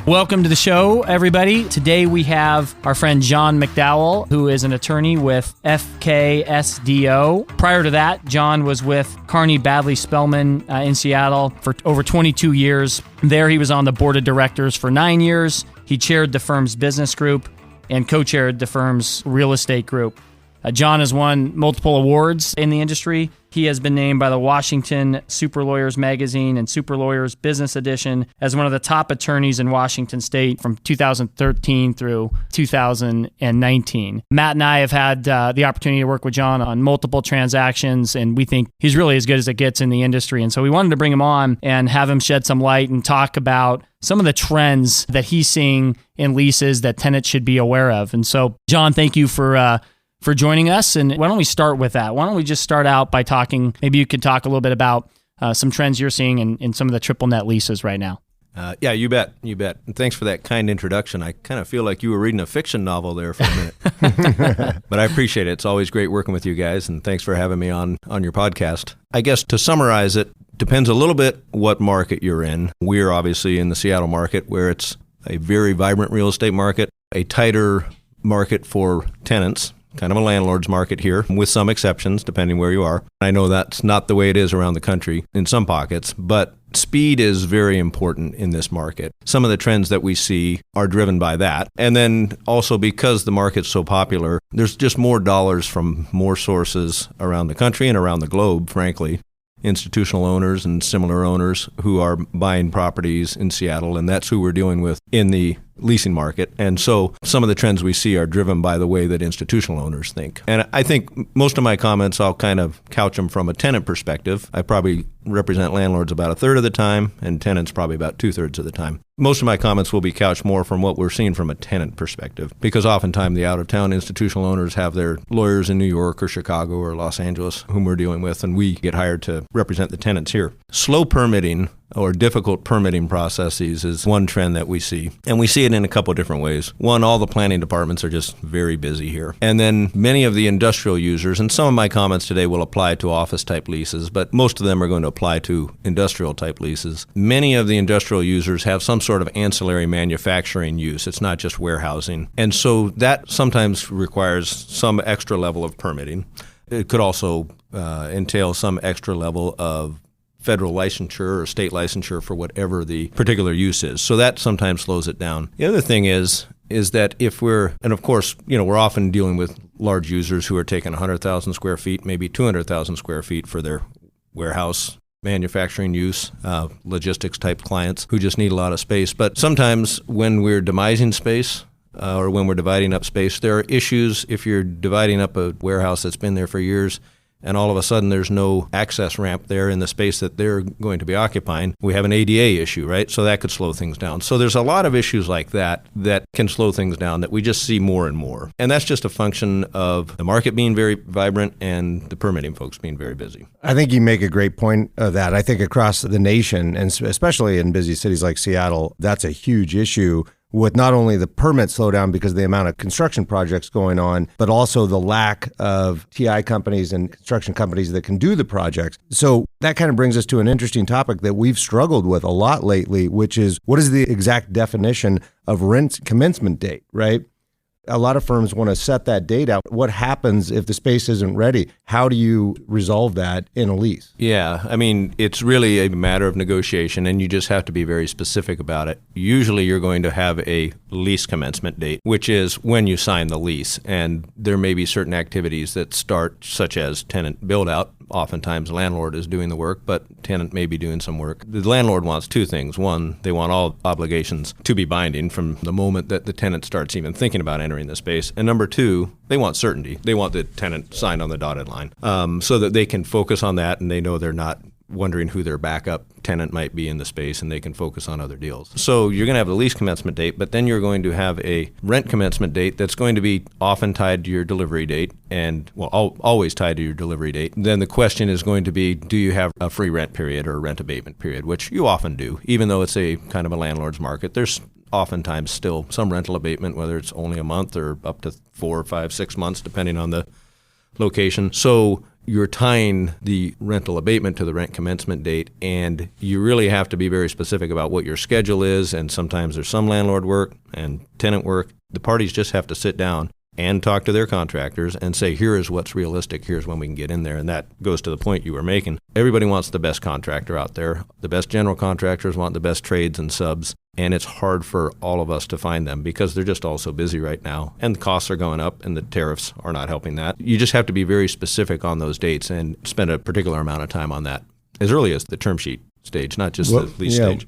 Welcome to the show, everybody. Today we have our friend John McDowall, who is an attorney with FKSDO. Prior to that, John was with Carney Badley Spellman in Seattle for over 22 years. There he was on the board of directors for 9 years. He chaired the firm's business group and co-chaired the firm's real estate group. John has won multiple awards in the industry. He has been named by the Washington Super Lawyers Magazine and Super Lawyers Business Edition as one of the top attorneys in Washington State from 2013 through 2019. Matt and I have had the opportunity to work with John on multiple transactions, and we think he's really as good as it gets in the industry. And so we wanted to bring him on and have him shed some light and talk about some of the trends that he's seeing in leases that tenants should be aware of. And so, John, thank you for joining us. And why don't we start with that? Why don't we just start out by talking, maybe you could talk a little bit about some trends you're seeing in some of the triple net leases right now. Yeah, you bet. And thanks for that kind introduction. I kind of feel like you were reading a fiction novel there for a minute. But I appreciate it. It's always great working with you guys, and thanks for having me on your podcast. I guess to summarize it, depends a little bit what market you're in. We're obviously in the Seattle market, where it's a very vibrant real estate market, a tighter market for tenants, kind of a landlord's market here, with some exceptions, depending where you are. I know that's not the way it is around the country in some pockets, but speed is very important in this market. Some of the trends that we see are driven by that. And then also because the market's so popular, there's just more dollars from more sources around the country and around the globe, frankly. Institutional owners and similar owners who are buying properties in Seattle, and that's who we're dealing with in the leasing market. And so some of the trends we see are driven by the way that institutional owners think. And I think most of my comments, I'll kind of couch them from a tenant perspective. I probably represent landlords about a third of the time and tenants probably about 2/3 of the time. Most of my comments will be couched more from what we're seeing from a tenant perspective, because oftentimes the out-of-town institutional owners have their lawyers in New York or Chicago or Los Angeles whom we're dealing with, and we get hired to represent the tenants here. Slow permitting or difficult permitting processes is one trend that we see. And we see it in a couple of different ways. One, all the planning departments are just very busy here. And then many of the industrial users, and some of my comments today will apply to office-type leases, but most of them are going to apply to industrial-type leases. Many of the industrial users have some sort of ancillary manufacturing use. It's not just warehousing. And so that sometimes requires some extra level of permitting. It could also entail some extra level of federal licensure or state licensure for whatever the particular use is. So that sometimes slows it down. The other thing is that if and of course, we're often dealing with large users who are taking 100,000 square feet, maybe 200,000 square feet for their warehouse manufacturing use, logistics type clients who just need a lot of space. But sometimes when we're demising space, or when we're dividing up space, there are issues if you're dividing up a warehouse that's been there for years, and all of a sudden there's no access ramp there in the space that they're going to be occupying. We have an ADA issue, right? So that could slow things down. So there's a lot of issues like that can slow things down that we just see more and more. And that's just a function of the market being very vibrant and the permitting folks being very busy. I think you make a great point of that. I think across the nation, and especially in busy cities like Seattle, that's a huge issue, with not only the permit slowdown because of the amount of construction projects going on, but also the lack of TI companies and construction companies that can do the projects. So that kind of brings us to an interesting topic that we've struggled with a lot lately, which is what is the exact definition of rent commencement date, right? A lot of firms want to set that date out. What happens if the space isn't ready? How do you resolve that in a lease? Yeah, I mean, it's really a matter of negotiation, and you just have to be very specific about it. Usually you're going to have a lease commencement date, which is when you sign the lease, and there may be certain activities that start, such as tenant build-out. Oftentimes landlord is doing the work, but tenant may be doing some work. The landlord wants two things. One, they want all obligations to be binding from the moment that the tenant starts even thinking about entering the space. And number two, they want certainty. They want the tenant signed on the dotted line so that they can focus on that and they know they're not wondering who their backup tenant might be in the space, and they can focus on other deals. So you're going to have the lease commencement date, but then you're going to have a rent commencement date that's going to be often tied to your delivery date, and always tied to your delivery date. Then the question is going to be, do you have a free rent period or a rent abatement period, which you often do, even though it's a kind of a landlord's market. There's oftentimes still some rental abatement, whether it's only a month or up to 4 or 5, 6 months, depending on the location. So you're tying the rental abatement to the rent commencement date, and you really have to be very specific about what your schedule is, and sometimes there's some landlord work and tenant work. The parties just have to sit down and talk to their contractors and say, here is what's realistic, here's when we can get in there. And that goes to the point you were making. Everybody wants the best contractor out there. The best general contractors want the best trades and subs, and it's hard for all of us to find them because they're just all so busy right now. And the costs are going up, and the tariffs are not helping that. You just have to be very specific on those dates and spend a particular amount of time on that, as early as the term sheet stage, not just the lease stage.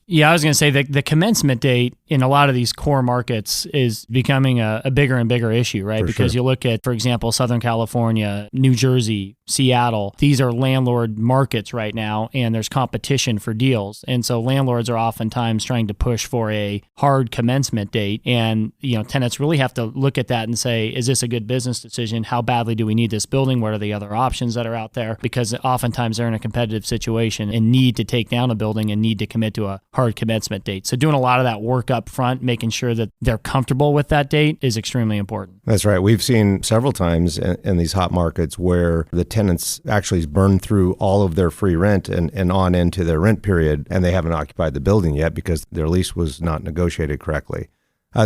Yeah, I was going to say that the commencement date in a lot of these core markets is becoming a bigger and bigger issue, right? Because you look at, for example, Southern California, New Jersey, Seattle. These are landlord markets right now, and there's competition for deals. And so landlords are oftentimes trying to push for a hard commencement date. And, tenants really have to look at that and say, is this a good business decision? How badly do we need this building? What are the other options that are out there? Because oftentimes they're in a competitive situation and need to take down a building and need to commit to a hard commencement date. So doing a lot of that work up front, making sure that they're comfortable with that date is extremely important. That's right. We've seen several times in these hot markets where the tenants actually burn through all of their free rent and on into their rent period, and they haven't occupied the building yet because their lease was not negotiated correctly.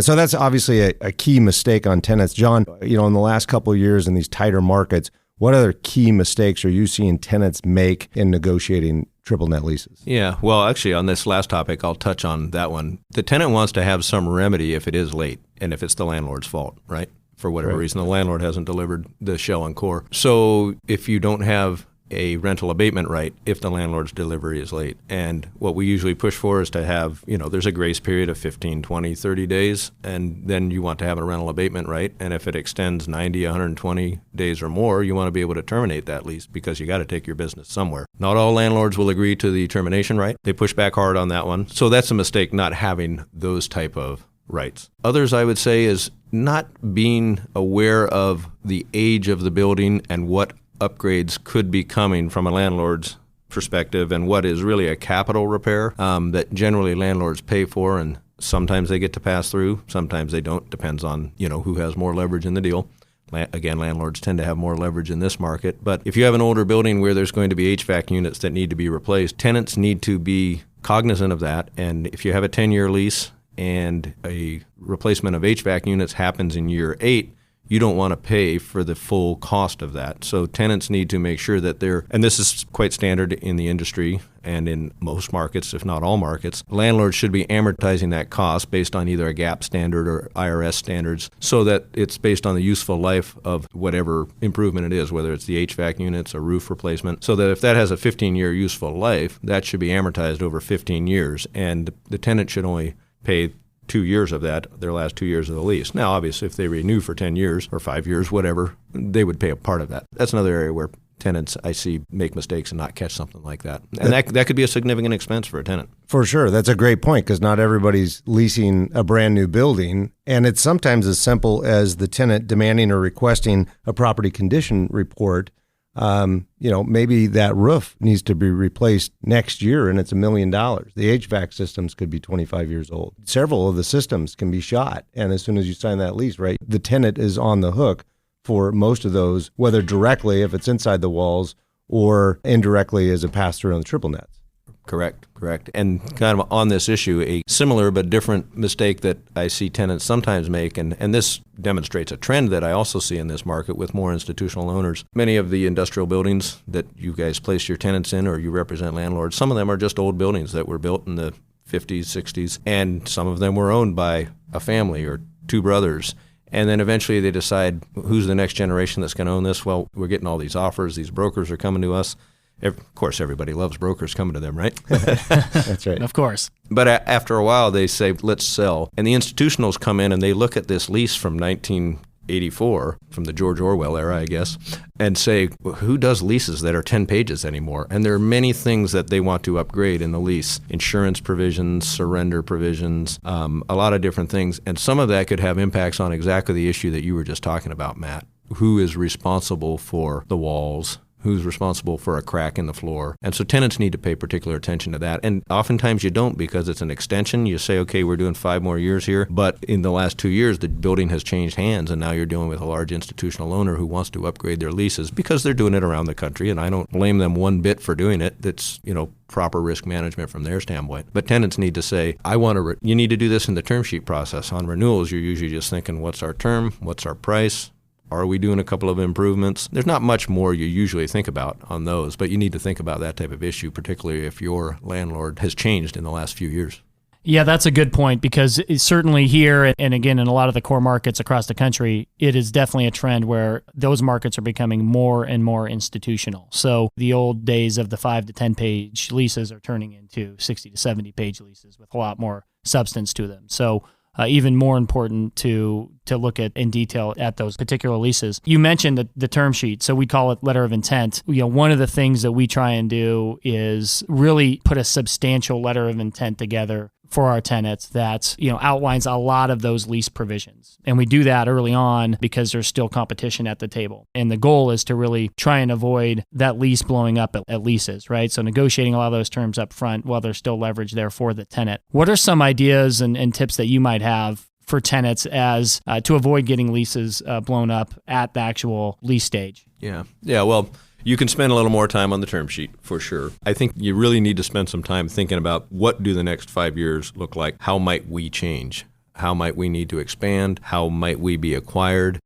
So that's obviously a key mistake on tenants. John, in the last couple of years in these tighter markets, what other key mistakes are you seeing tenants make in negotiating triple net leases? Yeah, well, actually, on this last topic, I'll touch on that one. The tenant wants to have some remedy if it is late and if it's the landlord's fault, right? For whatever reason, the landlord hasn't delivered the shell and core. So if you don't have a rental abatement right if the landlord's delivery is late. And what we usually push for is to have, there's a grace period of 15, 20, 30 days, and then you want to have a rental abatement right. And if it extends 90, 120 days or more, you want to be able to terminate that lease because you got to take your business somewhere. Not all landlords will agree to the termination right. They push back hard on that one. So that's a mistake, not having those type of rights. Others, I would say, is not being aware of the age of the building and what upgrades could be coming from a landlord's perspective and what is really a capital repair that generally landlords pay for, and sometimes they get to pass through, sometimes they don't. Depends on who has more leverage in the deal. Again, landlords tend to have more leverage in this market. But if you have an older building where there's going to be HVAC units that need to be replaced, tenants need to be cognizant of that. And if you have a 10-year lease and a replacement of HVAC units happens in year 8, you don't want to pay for the full cost of that. So tenants need to make sure that and this is quite standard in the industry and in most markets, if not all markets, landlords should be amortizing that cost based on either a GAAP standard or IRS standards so that it's based on the useful life of whatever improvement it is, whether it's the HVAC units or roof replacement, so that if that has a 15-year useful life, that should be amortized over 15 years. And the tenant should only pay 2 years of that, their last 2 years of the lease. Now, obviously, if they renew for 10 years or 5 years, whatever, they would pay a part of that. That's another area where tenants, I see, make mistakes and not catch something like that. And that could be a significant expense for a tenant. For sure. That's a great point because not everybody's leasing a brand new building. And it's sometimes as simple as the tenant demanding or requesting a property condition report. Maybe that roof needs to be replaced next year and it's $1 million. The HVAC systems could be 25 years old. Several of the systems can be shot. And as soon as you sign that lease, right, the tenant is on the hook for most of those, whether directly if it's inside the walls or indirectly as a pass-through on the triple nets. Correct. And kind of on this issue, a similar but different mistake that I see tenants sometimes make, and this demonstrates a trend that I also see in this market with more institutional owners. Many of the industrial buildings that you guys place your tenants in or you represent landlords, some of them are just old buildings that were built in the 50s, 60s, and some of them were owned by a family or two brothers. And then eventually they decide who's the next generation that's going to own this. Well, we're getting all these offers. These brokers are coming to us. Of course, everybody loves brokers coming to them, right? That's right. Of course. But after a while, they say, let's sell. And the institutionals come in and they look at this lease from 1984, from the George Orwell era, I guess, and say, well, who does leases that are 10 pages anymore? And there are many things that they want to upgrade in the lease. Insurance provisions, surrender provisions, a lot of different things. And some of that could have impacts on exactly the issue that you were just talking about, Matt. Who is responsible for the walls? Who's responsible for a crack in the floor? And so tenants need to pay particular attention to that. And oftentimes you don't, because it's an extension. You say, okay, we're doing 5 more years here. But in the last 2 years, the building has changed hands, and now you're dealing with a large institutional owner who wants to upgrade their leases because they're doing it around the country. And I don't blame them one bit for doing it. That's, proper risk management from their standpoint. But tenants need to say, you need to do this in the term sheet process. On renewals, you're usually just thinking, what's our term? What's our price? Are we doing a couple of improvements? There's not much more you usually think about on those, but you need to think about that type of issue, particularly if your landlord has changed in the last few years. Yeah, that's a good point, because certainly here, and again, in a lot of the core markets across the country, it is definitely a trend where those markets are becoming more and more institutional. So the old days of the 5 to 10 page leases are turning into 60 to 70 page leases with a lot more substance to them. So even more important to look at in detail at those particular leases. You mentioned the term sheet, so we call it letter of intent. One of the things that we try and do is really put a substantial letter of intent together for our tenants that outlines a lot of those lease provisions. And we do that early on because there's still competition at the table. And the goal is to really try and avoid that lease blowing up at leases, right? So negotiating a lot of those terms up front while there's still leverage there for the tenant. What are some ideas and tips that you might have for tenants as to avoid getting leases blown up at the actual lease stage? Yeah, well, you can spend a little more time on the term sheet, for sure. I think you really need to spend some time thinking about, what do the next 5 years look like? How might we change? How might we need to expand? How might we be acquired?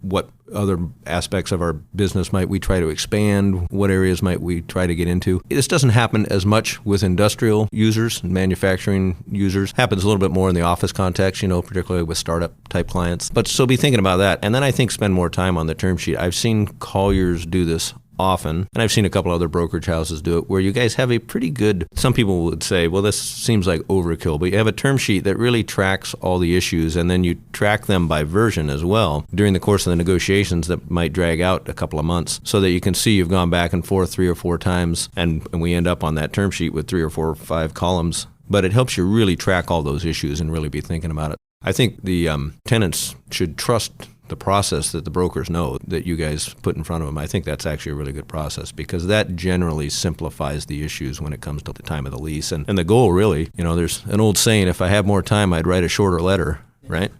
What other aspects of our business might we try to expand? What areas might we try to get into? This doesn't happen as much with industrial users and manufacturing users. It happens a little bit more in the office context, particularly with startup type clients. But so be thinking about that. And then I think spend more time on the term sheet. I've seen Colliers do this often, and I've seen a couple other brokerage houses do it, where you guys have a pretty good, some people would say, well, this seems like overkill, but you have a term sheet that really tracks all the issues, and then you track them by version as well during the course of the negotiations that might drag out a couple of months, so that you can see you've gone back and forth 3 or 4 times, and we end up on that term sheet with 3 or 4 or 5 columns. But it helps you really track all those issues and really be thinking about it. I think the tenants should trust the process that the brokers know that you guys put in front of them. I think that's actually a really good process, because that generally simplifies the issues when it comes to the time of the lease. And the goal really, there's an old saying, if I have more time, I'd write a shorter letter, right?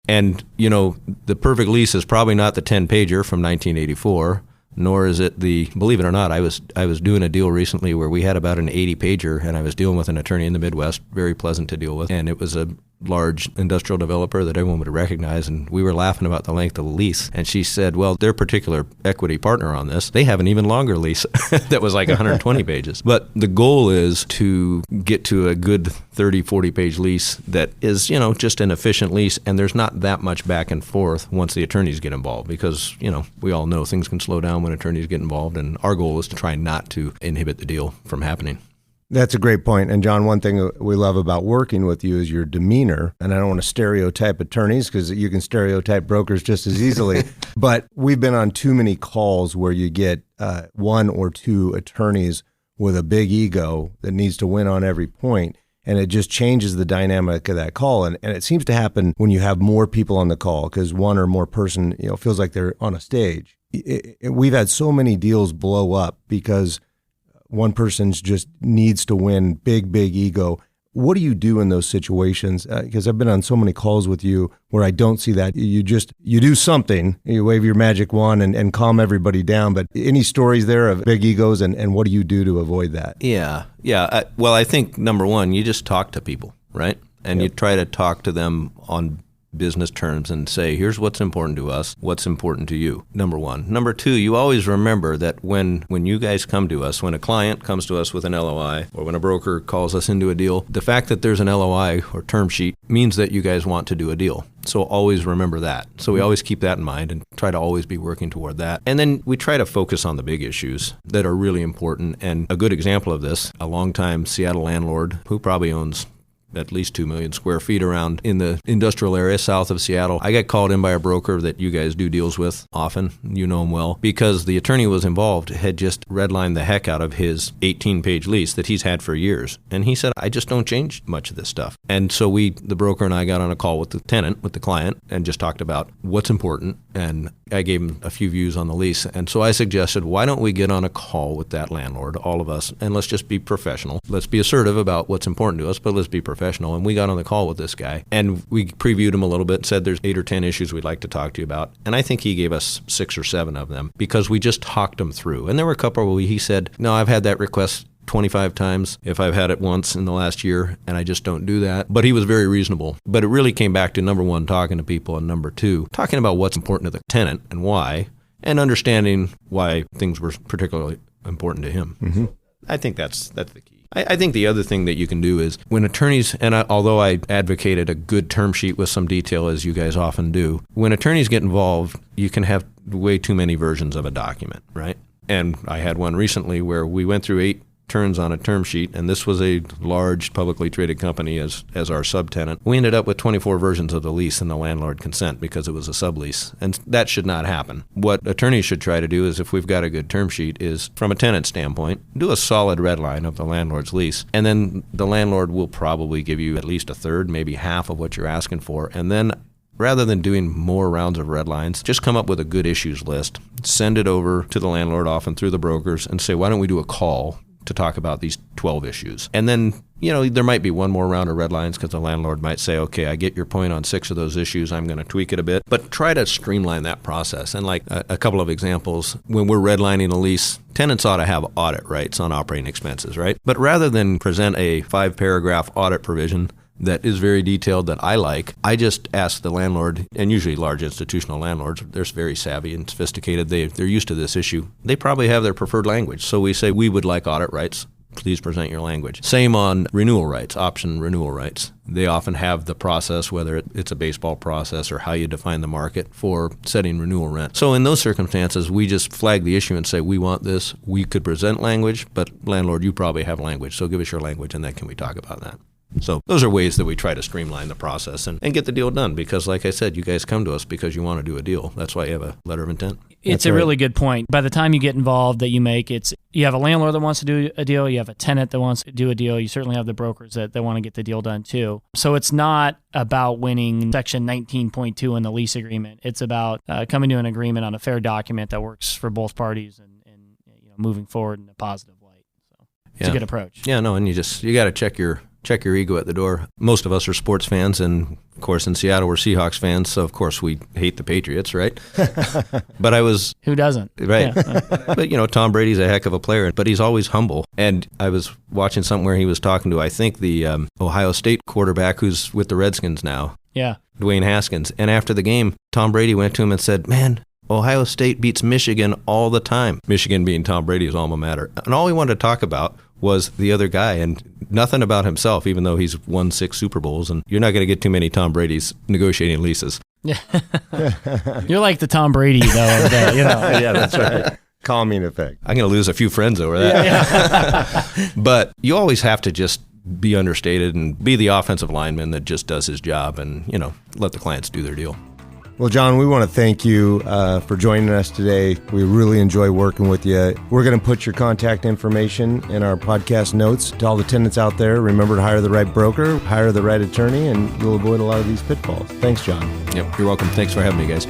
And, the perfect lease is probably not the 10-pager from 1984, nor is it believe it or not, I was doing a deal recently where we had about an 80-pager, and I was dealing with an attorney in the Midwest, very pleasant to deal with, and it was a large industrial developer that everyone would recognize, and we were laughing about the length of the lease. And she said, well, their particular equity partner on this, they have an even longer lease that was like 120 pages. But the goal is to get to a good 30, 40-page lease that is, just an efficient lease, and there's not that much back and forth once the attorneys get involved, because, we all know things can slow down when attorneys get involved, and our goal is to try not to inhibit the deal from happening. That's a great point. And John, one thing we love about working with you is your demeanor. And I don't want to stereotype attorneys, because you can stereotype brokers just as easily. But we've been on too many calls where you get 1 or 2 attorneys with a big ego that needs to win on every point. And it just changes the dynamic of that call. And it seems to happen when you have more people on the call, because one or more person feels like they're on a stage. We've had so many deals blow up because one person just needs to win, big ego. What do you do in those situations? Because I've been on so many calls with you where I don't see that. You do something, you wave your magic wand and calm everybody down. But any stories there of big egos, and what do you do to avoid that? Yeah. Well, I think number one, you just talk to people, right? And Yep. You try to talk to them on business terms and say, here's what's important to us, what's important to you, number one. Number two, you always remember that when you guys come to us, when a client comes to us with an LOI, or when a broker calls us into a deal, the fact that there's an LOI or term sheet means that you guys want to do a deal. So always remember that. So we always keep that in mind and try to always be working toward that. And then we try to focus on the big issues that are really important. And a good example of this, a longtime Seattle landlord who probably owns at least 2 million square feet around in the industrial area south of Seattle. I got called in by a broker that you guys do deals with often, you know him well, because the attorney who was involved had just redlined the heck out of his 18-page lease that he's had for years. And he said, I just don't change much of this stuff. And so the broker and I got on a call with the tenant, with the client, and just talked about what's important. And I gave him a few views on the lease. And so I suggested, why don't we get on a call with that landlord, all of us, and let's just be professional. Let's be assertive about what's important to us, but let's be professional. And we got on the call with this guy, and we previewed him a little bit, said there's 8 or 10 issues we'd like to talk to you about. And I think he gave us 6 or 7 of them because we just talked them through. And there were a couple where he said, no, I've had that request 25 times if I've had it once in the last year, and I just don't do that. But he was very reasonable. But it really came back to, number 1, talking to people, and number 2, talking about what's important to the tenant and why, and understanding why things were particularly important to him. Mm-hmm. I think that's the key. I think the other thing that you can do is when attorneys, and although I advocated a good term sheet with some detail, as you guys often do, when attorneys get involved, you can have way too many versions of a document, right? And I had one recently where we went through 8 turns on a term sheet, and this was a large publicly traded company as our subtenant. We ended up with 24 versions of the lease and the landlord consent because it was a sublease, and that should not happen. What attorneys should try to do is, if we've got a good term sheet, is from a tenant standpoint, do a solid red line of the landlord's lease, and then the landlord will probably give you at least a third, maybe half of what you're asking for, and then rather than doing more rounds of red lines, just come up with a good issues list, send it over to the landlord, often through the brokers, and say, why don't we do a call to talk about these 12 issues. And then, there might be one more round of red lines because the landlord might say, okay, I get your point on 6 of those issues. I'm going to tweak it a bit. But try to streamline that process. And like a couple of examples, when we're redlining a lease, tenants ought to have audit rights on operating expenses, right? But rather than present a 5-paragraph audit provision that is very detailed that I like, I just ask the landlord, and usually large institutional landlords, they're very savvy and sophisticated, they're used to this issue. They probably have their preferred language. So we say, we would like audit rights. Please present your language. Same on renewal rights, option renewal rights. They often have the process, whether it's a baseball process or how you define the market for setting renewal rent. So in those circumstances, we just flag the issue and say, we want this. We could present language, but landlord, you probably have language. So give us your language, and then can we talk about that? So those are ways that we try to streamline the process and get the deal done because, like I said, you guys come to us because you want to do a deal. That's why you have a letter of intent. It's a really good point. By the time you get involved that you make, you have a landlord that wants to do a deal, you have a tenant that wants to do a deal, you certainly have the brokers that want to get the deal done too. So it's not about winning Section 19.2 in the lease agreement. It's about coming to an agreement on a fair document that works for both parties and moving forward in a positive light. So it's a good approach. Yeah, no, and you got to check your ego at the door. Most of us are sports fans, and of course in Seattle we're Seahawks fans, so of course we hate the Patriots, right? But Who doesn't? Right. Yeah. But Tom Brady's a heck of a player, but he's always humble. And I was watching something where he was talking to, I think, the Ohio State quarterback who's with the Redskins now. Yeah. Dwayne Haskins. And after the game, Tom Brady went to him and said, man, Ohio State beats Michigan all the time. Michigan being Tom Brady's alma mater. And all he wanted to talk about was the other guy and nothing about himself, even though he's won 6 Super Bowls. And you're not going to get too many Tom Brady's negotiating leases. Yeah. You're like the Tom Brady, though. Yeah, that's right. Calming effect. I'm going to lose a few friends over that. Yeah. But you always have to just be understated and be the offensive lineman that just does his job and, let the clients do their deal. Well, John, we want to thank you for joining us today. We really enjoy working with you. We're going to put your contact information in our podcast notes. To all the tenants out there, remember to hire the right broker, hire the right attorney, and you'll avoid a lot of these pitfalls. Thanks, John. Yep, you're welcome. Thanks for having me, guys.